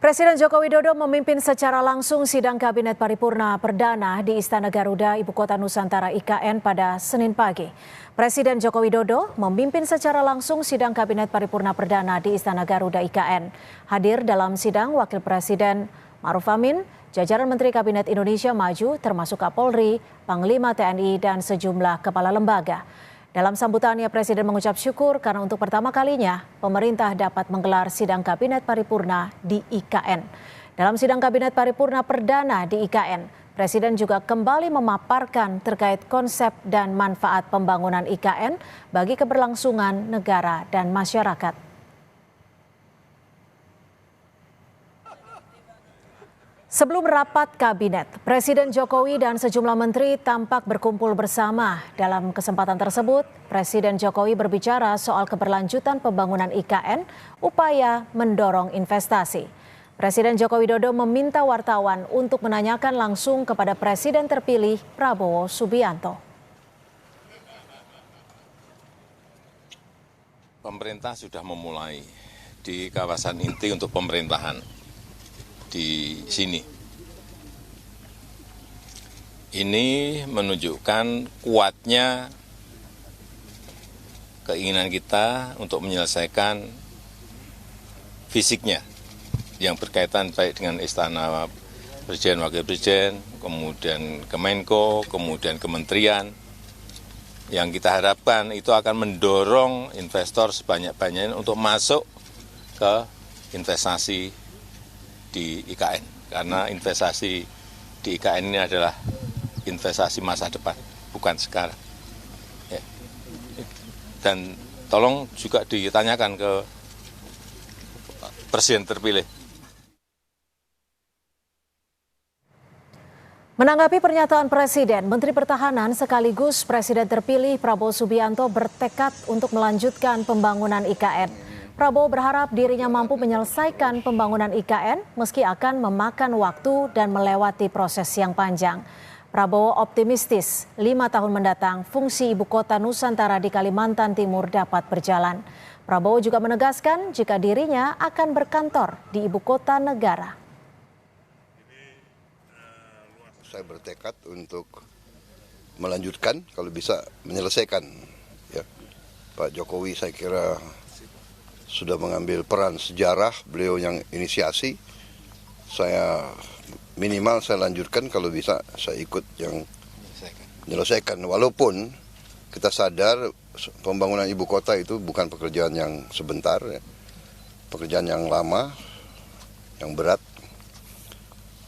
Presiden Joko Widodo memimpin secara langsung sidang Kabinet Paripurna Perdana di Istana Garuda, Ibu Kota Nusantara IKN pada Senin pagi. Presiden Joko Widodo memimpin secara langsung sidang Kabinet Paripurna Perdana di Istana Garuda IKN. Hadir dalam sidang Wakil Presiden Ma'ruf Amin, jajaran Menteri Kabinet Indonesia Maju termasuk Kapolri, Panglima TNI, dan sejumlah kepala lembaga. Dalam sambutannya, Presiden mengucap syukur karena untuk pertama kalinya pemerintah dapat menggelar sidang Kabinet Paripurna di IKN. Dalam sidang Kabinet Paripurna Perdana di IKN, Presiden juga kembali memaparkan terkait konsep dan manfaat pembangunan IKN bagi keberlangsungan negara dan masyarakat. Sebelum rapat kabinet, Presiden Jokowi dan sejumlah menteri tampak berkumpul bersama. Dalam kesempatan tersebut, Presiden Jokowi berbicara soal keberlanjutan pembangunan IKN, upaya mendorong investasi. Presiden Joko Widodo meminta wartawan untuk menanyakan langsung kepada Presiden terpilih Prabowo Subianto. Pemerintah sudah memulai di kawasan inti untuk pemerintahan di sini. Ini menunjukkan kuatnya keinginan kita untuk menyelesaikan fisiknya yang berkaitan baik dengan Istana Presiden, Wakil Presiden, kemudian Kemenko, kemudian kementerian. Yang kita harapkan itu akan mendorong investor sebanyak-banyaknya untuk masuk ke investasi di IKN, karena investasi di IKN ini adalah investasi masa depan, bukan sekarang. Ya. Dan tolong juga ditanyakan ke Presiden terpilih. Menanggapi pernyataan Presiden, Menteri Pertahanan sekaligus Presiden terpilih Prabowo Subianto bertekad untuk melanjutkan pembangunan IKN. Prabowo berharap dirinya mampu menyelesaikan pembangunan IKN meski akan memakan waktu dan melewati proses yang panjang. Prabowo optimistis 5 tahun mendatang fungsi ibu kota Nusantara di Kalimantan Timur dapat berjalan. Prabowo juga menegaskan jika dirinya akan berkantor di ibu kota negara. Saya bertekad untuk melanjutkan, kalau bisa menyelesaikan. Ya, Pak Jokowi saya kira sudah mengambil peran sejarah, beliau yang inisiasi. Saya minimal saya lanjutkan, kalau bisa saya ikut yang menyelesaikan. Walaupun kita sadar pembangunan ibu kota itu bukan pekerjaan yang sebentar, ya. Pekerjaan yang lama, yang berat.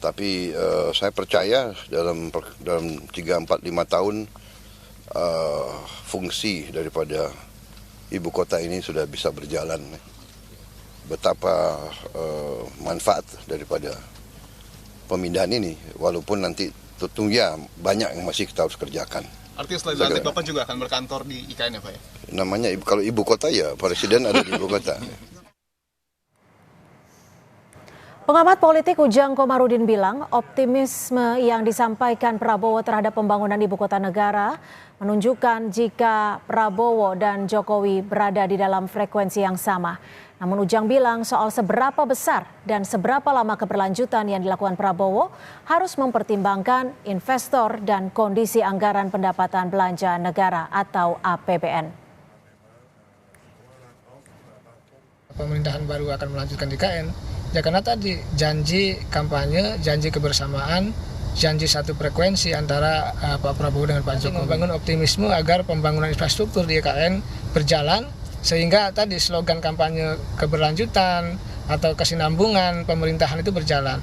Tapi saya percaya dalam 3, 4, 5 tahun fungsi daripada ibu kota ini sudah bisa berjalan. Betapa manfaat daripada pemindahan ini, walaupun nanti tentunya banyak yang masih kita harus kerjakan. Artinya setelah dilantik Bapak juga akan berkantor di IKN ya Pak ya? Namanya kalau ibu kota ya Presiden ada di ibu kota. Pengamat politik Ujang Komarudin bilang optimisme yang disampaikan Prabowo terhadap pembangunan ibu kota negara menunjukkan jika Prabowo dan Jokowi berada di dalam frekuensi yang sama. Namun Ujang bilang soal seberapa besar dan seberapa lama keberlanjutan yang dilakukan Prabowo harus mempertimbangkan investor dan kondisi anggaran pendapatan belanja negara atau APBN. Pemerintahan baru akan melanjutkan di IKN, ya karena tadi janji kampanye, janji kebersamaan, janji satu frekuensi antara Pak Prabowo dengan Pak Jokowi. Membangun optimisme agar pembangunan infrastruktur di IKN berjalan, sehingga tadi slogan kampanye keberlanjutan atau kesinambungan pemerintahan itu berjalan.